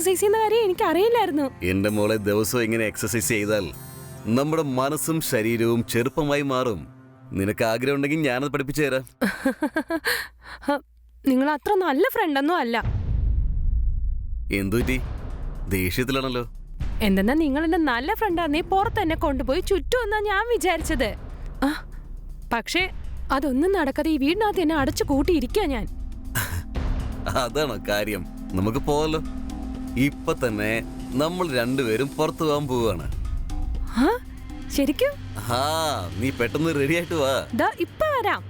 Exercise ചെയ്യുന്ന കാര്യം എനിക്ക് അറിയില്ലായിരുന്നു. എന്റെ മോളെ ദിവസവും ഇങ്ങനെ എക്സസൈസ് ചെയ്താൽ നമ്മുടെ മനസ്സും ശരീരവും ചെറുപ്പമായി മാറും. നിനക്ക് ആഗ്രഹം ഉണ്ടെങ്കിൽ ഞാനത് പഠിപ്പിച്ചു തരാം. നിങ്ങൾ അത്ര നല്ല ഫ്രണ്ടൊന്നും അല്ല. എന്തുപറ്റി? ദേഷ്യത്തിലാണല്ലോ. എന്തെന്നാ നിങ്ങൾ എന്റെ നല്ല ഫ്രണ്ടാന്നേ പുറത്ത് എന്നെ കൊണ്ടുപോയി ചുറ്റും എന്നാ ഞാൻ വിചാരിച്ചത്. പക്ഷേ അതൊന്നും നടക്കാതെ ഈ വീടിനകത്ത് എന്നെ അടച്ചു കൂട്ടിയിരിക്കുക ഞാൻ. അതാണോ കാര്യം? നമുക്ക് പോവല്ലോ. ഇപ്പൊ തന്നെ നമ്മൾ രണ്ടുപേരും പുറത്തു പോകാൻ പോവാണ്. ശരിക്കും? നീ പെട്ടെന്ന് റെഡി ആയിട്ട് വാ. ഇപ്പൊ വരാം.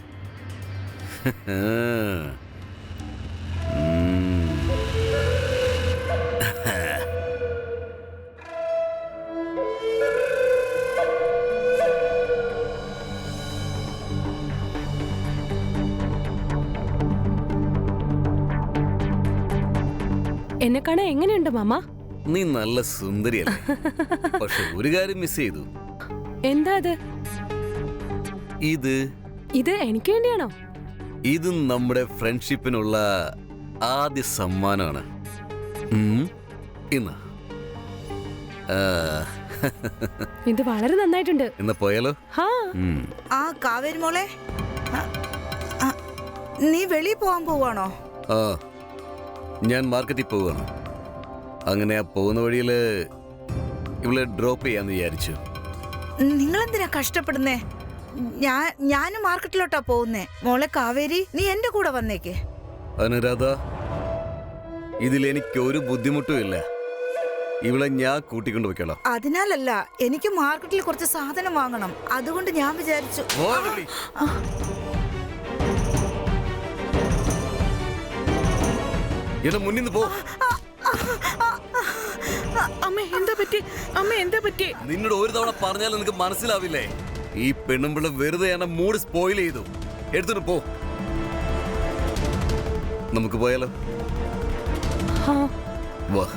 എന്നെ കാണാൻ എങ്ങനെയുണ്ട് മാമ? നീ നല്ല സുന്ദരിയല്ലേ. പക്ഷെ ഒരു കാര്യം മിസ് ചെയ്തു. എന്താ അത്? ഇത് എനിക്ക് വേണ്ടിയാണോ? ഇത് നമ്മുടെ ഫ്രണ്ട്ഷിപ്പിനുള്ള ആദ്യ സമ്മാനമാണ്. ഇന്ന് ഇത് വളരെ നന്നായിട്ടുണ്ട്. ഇന്ന് പോയാലോ? കാവേരി മോളെ, നീ വെളിയിൽ പോവാൻ പോവാണോ? ഞാൻ മാർക്കറ്റിൽ പോവാണ്. അങ്ങനെ പോകുന്ന വഴിയില് ഇവളെ ഡ്രോപ്പ് ചെയ്യാന്ന് വിചാരിച്ചു. നിങ്ങളെന്തിനാ കഷ്ടപ്പെടുന്നേ? ഞാനും മാർക്കറ്റിലോട്ടാ പോകുന്നേ. മോളെ കാവേരി, നീ എന്റെ കൂടെ വന്നേക്ക്. അനുരാധ, ഇതിലെനിക്ക് ഒരു ബുദ്ധിമുട്ടും ഇല്ല. ഇവളെ ഞാൻ കൂട്ടിക്കൊണ്ടു പോയിക്കോളാം. അതിനാലല്ല, എനിക്ക് മാർക്കറ്റിൽ കുറച്ച് സാധനം വാങ്ങണം. അതുകൊണ്ട് ഞാൻ വിചാരിച്ചു. മുന്നിന്ന് പോ. അമ്മ എന്താ പറ്റി? അമ്മ എന്താ പറ്റി? നിന്നോട് ഒരു തവണ പറഞ്ഞാൽ നിനക്ക് മനസ്സിലാവില്ലേ? ഈ പെണ്ണുമ്പിള്ള വെറുതെ എന്നെ മൂഡ് സ്പോയിൽ ചെയ്തു. എടുത്തിട്ട് പോ. നമുക്ക് പോയാലോ? വാ.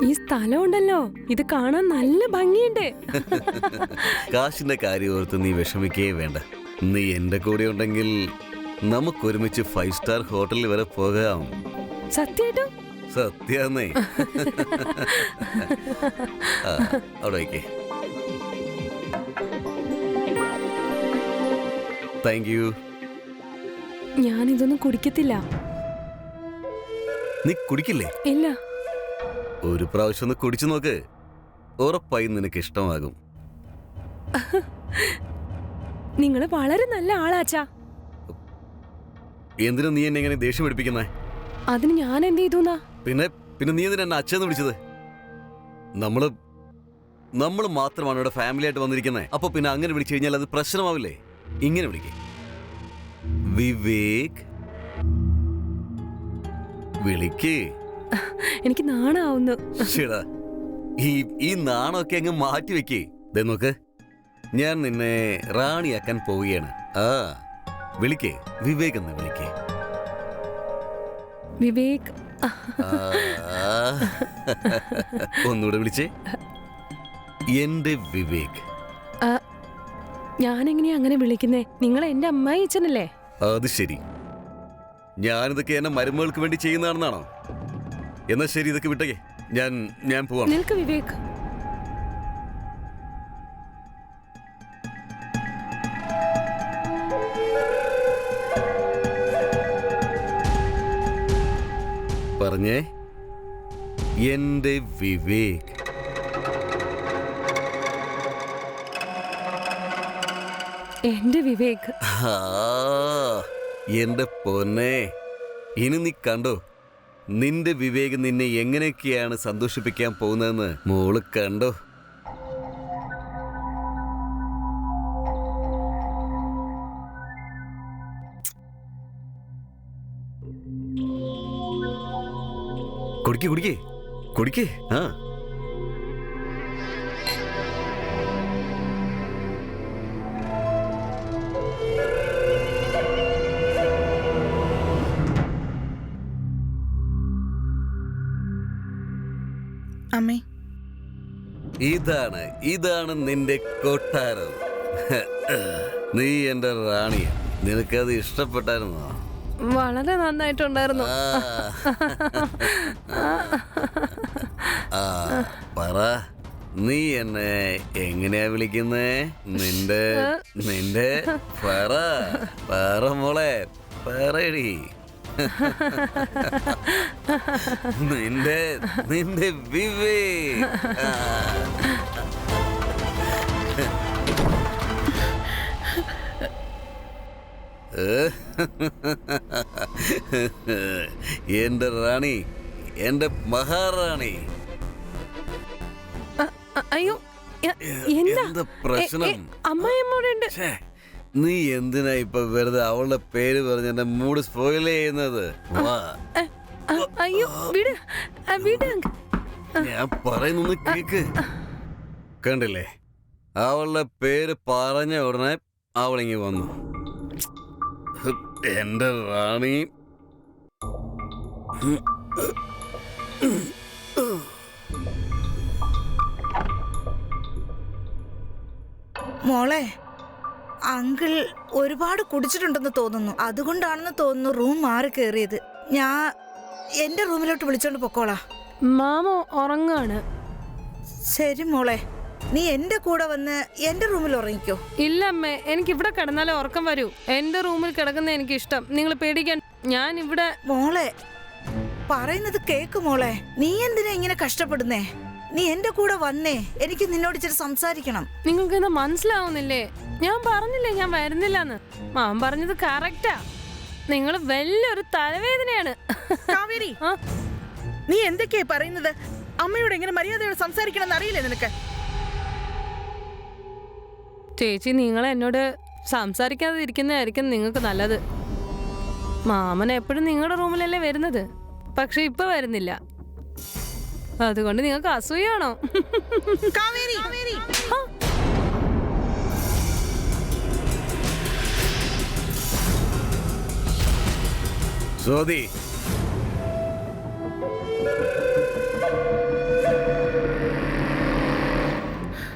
ഈ സ്ഥലം ഉണ്ടല്ലോ, ഇത് കാണാൻ നല്ല ഭംഗിയുണ്ട്. കാശിന്റെ കാര്യം ഓർത്ത് നീ വിഷമിക്കേ വേണ്ട. നീ എന്റെ കൂടെ ഉണ്ടെങ്കിൽ നമുക്കൊരുമിച്ച് 5 സ്റ്റാർ ഹോട്ടലിൽ വരെ പോകാം. സത്യമായിട്ടും? സത്യാന്നേ. അവിടെ വയ്ക്കേ. Thank you. ഞാനിതൊന്നും കുടിക്കത്തില്ല. നീ കുടിക്കില്ലേ? ഇല്ല. ഒരു പ്രാവശ്യം ഒന്ന് കുടിച്ചു നോക്ക്. ഉറപ്പായി നിനക്ക് ഇഷ്ടമാകും. നിങ്ങൾ വളരെ നല്ല ആളാച്ചാ. എന്തിനാ നീ എന്നെ ഇങ്ങനെ ദേഷ്യം പിടിപ്പിക്കുന്നേ? അതിന് ഞാൻ എന്ത് ചെയ്തു? പിന്നെ നീ എന്തിനാ എന്നെ അച്ഛന്ന് വിളിച്ചത്? നമ്മള് മാത്രമാണ് ഇവിടെ ഫാമിലി ആയിട്ട് വന്നിരിക്കുന്നത്. അപ്പൊ പിന്നെ അങ്ങനെ വിളിച്ചു കഴിഞ്ഞാൽ അത് പ്രശ്നമാവില്ലേ? ഇങ്ങനെ വിളിക്കേ. വിവേക് വിളിക്കേ. എനിക്ക് നാണാവുന്നു. ഈ നാണമൊക്കെ അങ്ങ് മാറ്റി വെക്കേ. നോക്ക്, ഞാൻ നിന്നെ റാണിയാക്കാൻ പോവുകയാണ്. വിളിക്കേ. വിവേക് എന്ന് വിളിക്കേ. വിവേക്. ഒന്നുകൂടെ വിളിച്ചേ. എന്റെ വിവേക്. ഞാനെങ്ങനെയാ അങ്ങനെ വിളിക്കുന്നേ? നിങ്ങൾ എന്റെ അമ്മായി അച്ഛനല്ലേ? അത് ശരി. ഞാനിതൊക്കെ എന്നെ മരുമകൾക്ക് വേണ്ടി ചെയ്യുന്നതാണെന്നാണോ? എന്നാ ശരി, ഇതൊക്കെ വിട്ടേ. ഞാൻ പോവാണ്. നിൽക്ക് വിവേക്. പറഞ്ഞേ, എന്റെ വിവേക്. എന്റെ വിവേക്. ആ, എന്റെ പൊന്നെ, ഇനി നീ കണ്ടോ നിന്റെ വിവേക് നിന്നെ എങ്ങനെയൊക്കെയാണ് സന്തോഷിപ്പിക്കാൻ പോകുന്നതെന്ന്. മോള് കണ്ടോ? കുടിക്കേ കുടിക്കേ കുടിക്കേ. ആ, അമ്മേ, ഇതാണ് നിന്റെ കൊട്ടാരം. നീ എന്റെ റാണിയ. നിനക്കത് ഇഷ്ടപ്പെട്ടായിരുന്നോ? വളരെ നന്നായിട്ടുണ്ടായിരുന്നു. ആ, പറ, നീ എന്നെ എങ്ങനെയാ വിളിക്കുന്നേ? നിന്റെ പറ മോളെ, പറയടി. നിന്റെ വിവേക്. എന്റെ റാണി, എന്റെ മഹാറാണി. അയ്യോ, എന്താ പ്രശ്നം? അമ്മായിയമ്മോടുണ്ട്. നീ എന്തിനാ ഇപ്പൊ വെറുതെ അവളുടെ പേര് പറഞ്ഞ് എന്റെ മൂഡ് സ്പോയിൽ ചെയ്യുന്നത്? അയ്യോ, വിട് വിട്. ഞാൻ പറയുന്നൊന്ന് കേക്ക്. കണ്ടില്ലേ, അവളുടെ പേര് പറഞ്ഞ ഉടനെ അവളിങ്ങി വന്നു. എന്റെ റാണി. മോളെ, അങ്കിൾ ഒരുപാട് കുടിച്ചിട്ടുണ്ടെന്ന് തോന്നുന്നു. അതുകൊണ്ടാണെന്ന് തോന്നുന്നു റൂം മാറി കയറിയത്. ഞാൻ എന്റെ റൂമിലോട്ട് വിളിച്ചോണ്ട് പൊക്കോളാം. മാമ ഉറങ്ങാണ്. ശരി മോളെ, നീ എന്റെ കൂടെ വന്ന് എന്റെ റൂമിൽ ഉറങ്ങിക്കോ. ഇല്ല അമ്മേ, എനിക്ക് ഇവിടെ കിടന്നാലേ ഉറക്കം വരൂ. എന്റെ റൂമിൽ കിടക്കുന്ന എനിക്ക് ഇഷ്ടം. നിങ്ങൾ പേടിക്കാൻ. ഞാൻ ഇവിടെ. മോളെ, പറയുന്നത് കേക്ക് മോളെ. നീ എന്തിനാ ഇങ്ങനെ കഷ്ടപ്പെടുന്നേ? നീ എന്റെ കൂടെ വന്നേ, എനിക്ക് നിന്നോട് ഇച്ചിരി സംസാരിക്കണം. നിങ്ങൾക്ക് ഇത് മനസ്സിലാവുന്നില്ലേ? ഞാൻ പറഞ്ഞില്ലേ ഞാൻ വരുന്നില്ലെന്ന്. മാം പറഞ്ഞത് കറക്റ്റാ. നിങ്ങൾ വലിയൊരു തലവേദനയാണ്. കാവേരി, നീ എന്തൊക്കെയാ പറയുന്നത്? അമ്മയോട് എങ്ങനെ മര്യാദയോട് സംസാരിക്കണം അറിയില്ലേ നിനക്ക്? ചേച്ചി, നിങ്ങൾ എന്നോട് സംസാരിക്കാതെ ഇരിക്കുന്നതായിരിക്കും നിങ്ങൾക്ക് നല്ലത്. മാമൻ എപ്പോഴും നിങ്ങളുടെ റൂമിലല്ലേ വരുന്നത്, പക്ഷെ ഇപ്പൊ വരുന്നില്ല. അതുകൊണ്ട് നിങ്ങൾക്ക് അസൂയാണോ? കാവേരി, സോദി,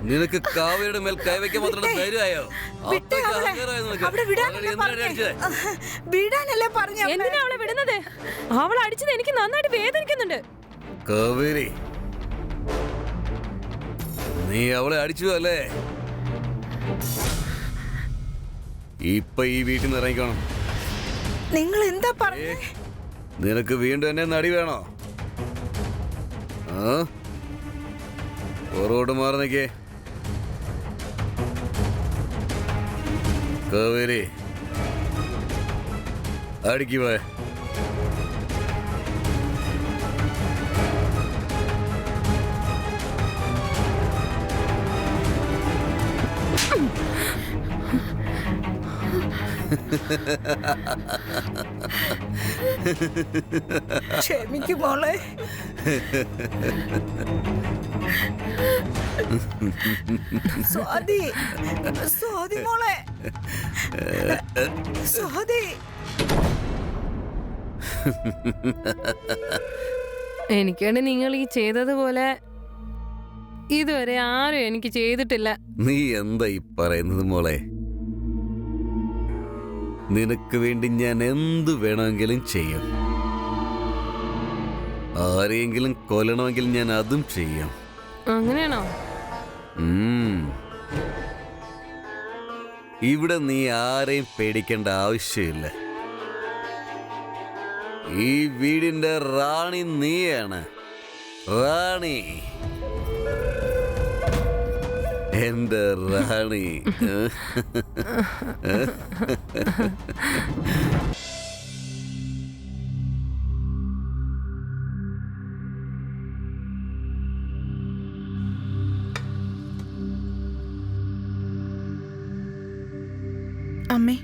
നിനക്ക് കാവേരിയുടെ മേൽ കൈവയ്ക്കാൻ മാത്രം ധൈര്യമായോ? വിടാനല്ലേ പറഞ്ഞ? എന്തിനാ അവളെ വിടുന്നത്? അവൾ അടിച്ചത് എനിക്ക് നന്നായിട്ട് വേദനിക്കുന്നുണ്ട്. കാവേരി, നീ അവളെ അടിച്ചു അല്ലേ? ഇപ്പൊ ഈ വീട്ടിൽ നിന്ന് ഇറങ്ങിക്കണം. നിങ്ങൾ എന്താ പറഞ്ഞേ? നിനക്ക് വീണ്ടും എന്നെ നടി വേണോ? പുറകോട്ട് മാറി നിൽക്കേ. കാവേരി, അടിക്കുവേ. ക്ഷമിക്കും മോളെ. സ്വാതി, സ്വാതി മോളെ, സ്വാതി. എനിക്ക് വേണ്ടി നിങ്ങൾ ഈ ചെയ്തതുപോലെ ഇതുവരെ ആരും എനിക്ക് ചെയ്തിട്ടില്ല. നീ എന്താ ഈ പറയുന്നത് മോളെ? നിനക്ക് വേണ്ടി ഞാൻ എന്ത് വേണമെങ്കിലും ചെയ്യും. ആരെയെങ്കിലും കൊല്ലണമെങ്കിൽ ഞാൻ അതും ചെയ്യും. അങ്ങനെയാണോ? ഇവിടെ നീ ആരെയും പേടിക്കേണ്ട ആവശ്യമില്ല. ഈ വീടിന്റെ റാണി നീയാണ്. റാണി, എന്റെ റാണി. അമ്മേ,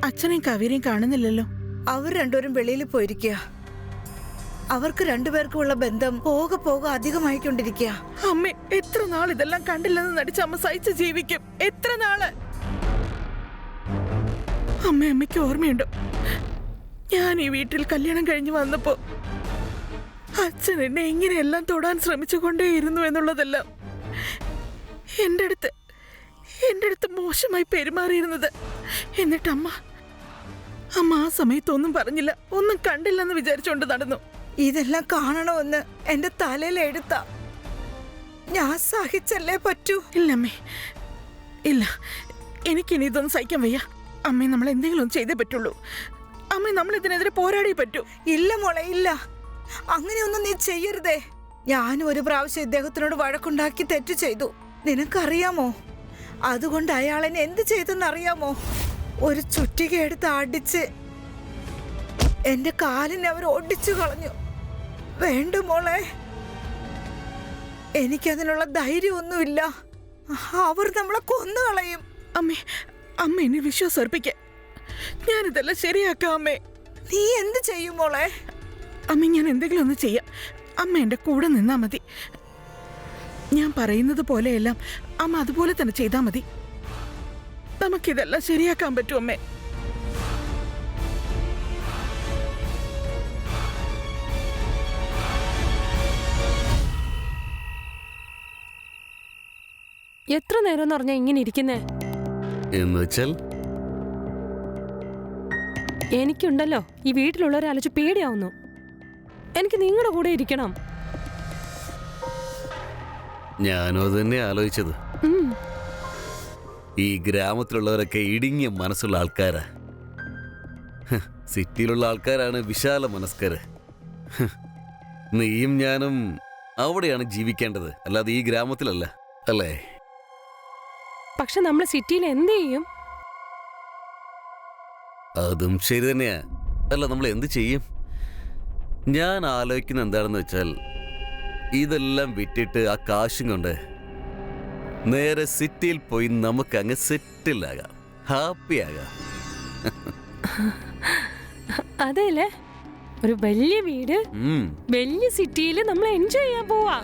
അച്ഛനെയും കാവേരിയും കാണുന്നില്ലല്ലോ. അവർ രണ്ടുപേരും വെളിയിൽ പോയിരിക്കുക. അവർക്ക് രണ്ടുപേർക്കുമുള്ള ബന്ധം പോകെ പോകെ അധികമായിക്കൊണ്ടിരിക്കുക. അമ്മേ, എത്ര നാൾ ഇതെല്ലാം കണ്ടില്ലെന്ന് നടിച്ച് അമ്മ സഹിച്ച് ജീവിക്കും? എത്ര നാള്? അമ്മയ്ക്ക് ഓർമ്മയുണ്ടോ, ഞാൻ ഈ വീട്ടിൽ കല്യാണം കഴിഞ്ഞ് വന്നപ്പോ അച്ഛൻ എന്നെ ഇങ്ങനെയെല്ലാം തൊടാൻ ശ്രമിച്ചുകൊണ്ടേയിരുന്നു എന്നുള്ളതെല്ലാം. എൻ്റെ അടുത്ത് മോശമായി പെരുമാറിയിരുന്നത്. എന്നിട്ട് അമ്മ ആ സമയത്തൊന്നും പറഞ്ഞില്ല, ഒന്നും കണ്ടില്ലെന്ന് വിചാരിച്ചുകൊണ്ട് നടന്നു. ഇതെല്ലാം കാണണമെന്ന് എന്റെ തലയിൽ എഴുത്താ. ഞാൻ സഹിച്ചല്ലേ പറ്റൂ. ഇല്ലമ്മേ, ഇല്ല, എനിക്കിനി ഇതൊന്നും സഹിക്കാൻ വയ്യ. അമ്മേ, നമ്മൾ എന്തെങ്കിലും ഒന്ന് ചെയ്തേ പറ്റുള്ളൂ. അമ്മേ, നമ്മൾ ഇതിനെതിരെ പോരാടിയേ പറ്റൂ. ഇല്ല മോളെ, ഇല്ല, അങ്ങനെയൊന്നും നീ ചെയ്യരുതേ. ഞാനും ഒരു പ്രാവശ്യം ഇദ്ദേഹത്തിനോട് വഴക്കുണ്ടാക്കി തെറ്റ് ചെയ്തു. നിനക്കറിയാമോ? അതുകൊണ്ട് അയാൾ എന്നെ എന്ത് ചെയ്തെന്നറിയാമോ? ഒരു ചുറ്റിക എടുത്ത് അടിച്ച് എന്റെ കാലിനെ അവർ ഒടിച്ചു കളഞ്ഞു. വേണ്ട മോളെ, എനിക്കതിനുള്ള ധൈര്യമൊന്നുമില്ല. അവർ നമ്മളെ കൊന്നുകളയും. അമ്മ എന്നെ വിശ്വാസം അർപ്പിക്ക. ഞാനിതെല്ലാം ശരിയാക്കാം അമ്മേ. നീ എന്ത് ചെയ്യും മോളെ? അമ്മ, ഞാൻ എന്തെങ്കിലും ഒന്ന് ചെയ്യാം. അമ്മ എൻ്റെ കൂടെ നിന്നാ മതി. ഞാൻ പറയുന്നത് പോലെയെല്ലാം അമ്മ അതുപോലെ തന്നെ ചെയ്താൽ മതി. നമുക്കിതെല്ലാം ശരിയാക്കാൻ പറ്റും അമ്മേ. എത്ര നേരം എന്ന് പറഞ്ഞാ ഇങ്ങനെ ഇരിക്കുന്നേ? എന്നുവെച്ചാൽ എനിക്കുണ്ടല്ലോ ഈ വീട്ടിലുള്ളവരെ ആലോചിച്ച് പേടിയാവുന്നു. എനിക്ക് നിങ്ങളുടെ കൂടെ ഇരിക്കണം. ഞാനും അത് തന്നെ ആലോചിച്ചത്. ഈ ഗ്രാമത്തിലുള്ളവരൊക്കെ ഇടുങ്ങിയ മനസ്സുള്ള ആൾക്കാരാ. സിറ്റിയിലുള്ള ആൾക്കാരാണ് വിശാല മനസ്കര്. നീയും ഞാനും അവിടെയാണ് ജീവിക്കേണ്ടത്, അല്ലാതെ ഈ ഗ്രാമത്തിലല്ല, അല്ലേ? പക്ഷെ നമ്മൾ സിറ്റിയിൽ എന്ത് ചെയ്യും? അതും ശരി തന്നെയാ. അല്ല, നമ്മൾ എന്ത് ചെയ്യും? ഞാൻ ആലോചിക്കുന്ന എന്താണെന്ന് വെച്ചാൽ, ഇതെല്ലാം വിറ്റിട്ട് ആ കാശും കൊണ്ട് നേരെ സിറ്റിയിൽ പോയി നമുക്ക് അങ്ങ് സെറ്റിലാകാം, ഹാപ്പി ആകാം. അതെല്ലേ, ഒരു വലിയ വീട്, വലിയ സിറ്റിയിൽ നമ്മൾ എൻജോയ് ചെയ്യാൻ പോവാ.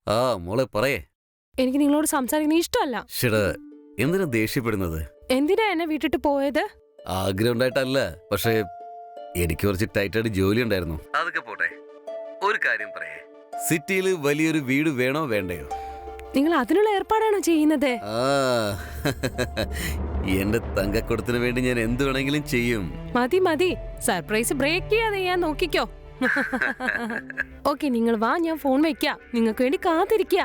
ആ മോളെ പറയേ. എനിക്ക് നിങ്ങളോട് സംസാരിക്കുന്നത് ഇഷ്ടമല്ല. ശരി, എന്തിനാ ദേഷ്യപ്പെടുന്നത്? എന്തിനാ എന്നെ വിട്ടിട്ട് പോയത്? ആഗ്രഹം ഉണ്ടായിട്ടല്ല, പക്ഷേ എനിക്ക് കുറച്ച് ടൈറ്റായിട്ട് ജോലി ഉണ്ടായിരുന്നു. അതൊക്കെ പോട്ടെ, ഒരു കാര്യം പറയേ, സിറ്റിയിൽ വലിയൊരു വീട് വേണോ വേണ്ടയോ? നിങ്ങൾ അതിനുള്ള ഏർപ്പാടാണോ ചെയ്യുന്നത്? എന്റെ തങ്കക്കുടത്തിന് വേണ്ടി ഞാൻ എന്ത് വേണമെങ്കിലും ചെയ്യും. മതി മതി, സർപ്രൈസ് ബ്രേക്ക് ചെയ്യാതെ ഞാൻ നോക്കിക്കോ. ഓക്കെ, നിങ്ങൾ വാ, ഞാൻ ഫോൺ വെക്കാം. നിങ്ങൾക്ക് വേണ്ടി കാത്തിരിക്കുക.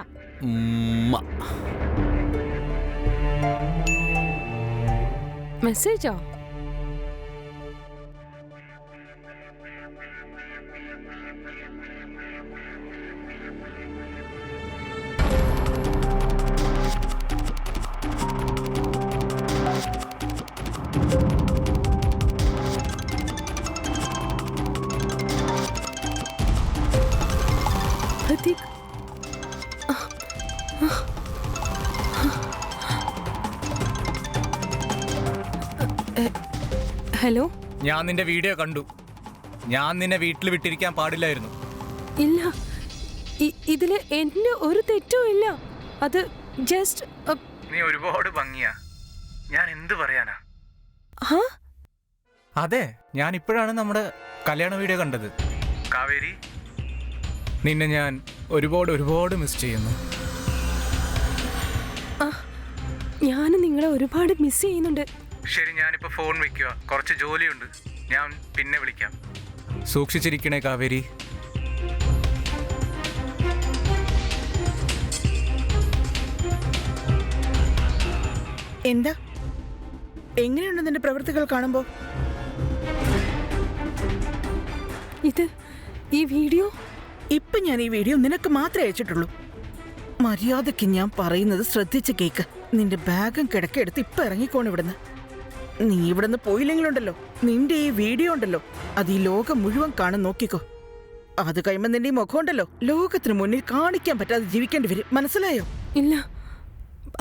മെസ്സേജോ? പ്രതീക്, ഹലോ. ഞാൻ നിന്റെ വീഡിയോ കണ്ടു. ഞാൻ നിന്നെ വീട്ടിൽ വിട്ടിരിക്കാൻ പാടില്ലായിരുന്നു. ഇല്ല, ഇതില് എന്റെ ഒരു തെറ്റും ഇല്ല. അത് ജസ്റ്റ് നീ ഒരുപാട് ഭംഗിയാ. ഞാൻ എന്ത് പറയാനാ? ആ അതെ, ഞാൻ ഇപ്പോഴാണ് നമ്മുടെ കല്യാണ വീഡിയോ കണ്ടത്. കാവേരി, നിന്നെ ഞാൻ ഒരുപാട് മിസ് ചെയ്യുന്നു. ഞാനും നിങ്ങളെ ഒരുപാട് മിസ് ചെയ്യുന്നുണ്ട്. ശരി, ഞാനിപ്പോ ഫോൺ വെക്കുക, കുറച്ച് ജോലിയുണ്ട്, ഞാൻ പിന്നെ വിളിക്കാം. സൂക്ഷിച്ചിരിക്കണേ കാവേരി. എന്താ, എങ്ങനെയുണ്ട് നിന്റെ പ്രവൃത്തികൾ കാണുമ്പോ? ഈ വീഡിയോ ഇപ്പൊ ഞാൻ ഈ വീഡിയോ നിനക്ക് മാത്രമേ അയച്ചിട്ടുള്ളൂ. മര്യാദയ്ക്ക് ഞാൻ പറയുന്നത് ശ്രദ്ധിച്ച് കേക്ക്. നിന്റെ ബാഗും കിടക്കെടുത്ത് ഇപ്പൊ ഇറങ്ങിക്കോണം ഇവിടുന്ന്. നീ ഇവിടുന്ന് പോയില്ലെങ്കിലുണ്ടല്ലോ, നിന്റെ ഈ വീഡിയോ ഉണ്ടല്ലോ, അത് ഈ ലോകം മുഴുവൻ കാണാൻ നോക്കിക്കോ. അത് കഴിയുമ്പോ നിന്റെ ഈ മുഖം ഉണ്ടല്ലോ, ലോകത്തിന് മുന്നിൽ കാണിക്കാൻ പറ്റാതെ ജീവിക്കേണ്ടി വരും. മനസ്സിലായോ? ഇല്ല,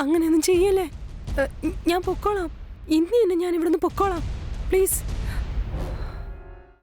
അങ്ങനെയൊന്നും ചെയ്യല്ലേ. ഞാൻ പൊക്കോളാം. ഇന്ന് തന്നെ ഞാൻ ഇവിടുന്ന് പൊക്കോളാം. പ്ലീസ്.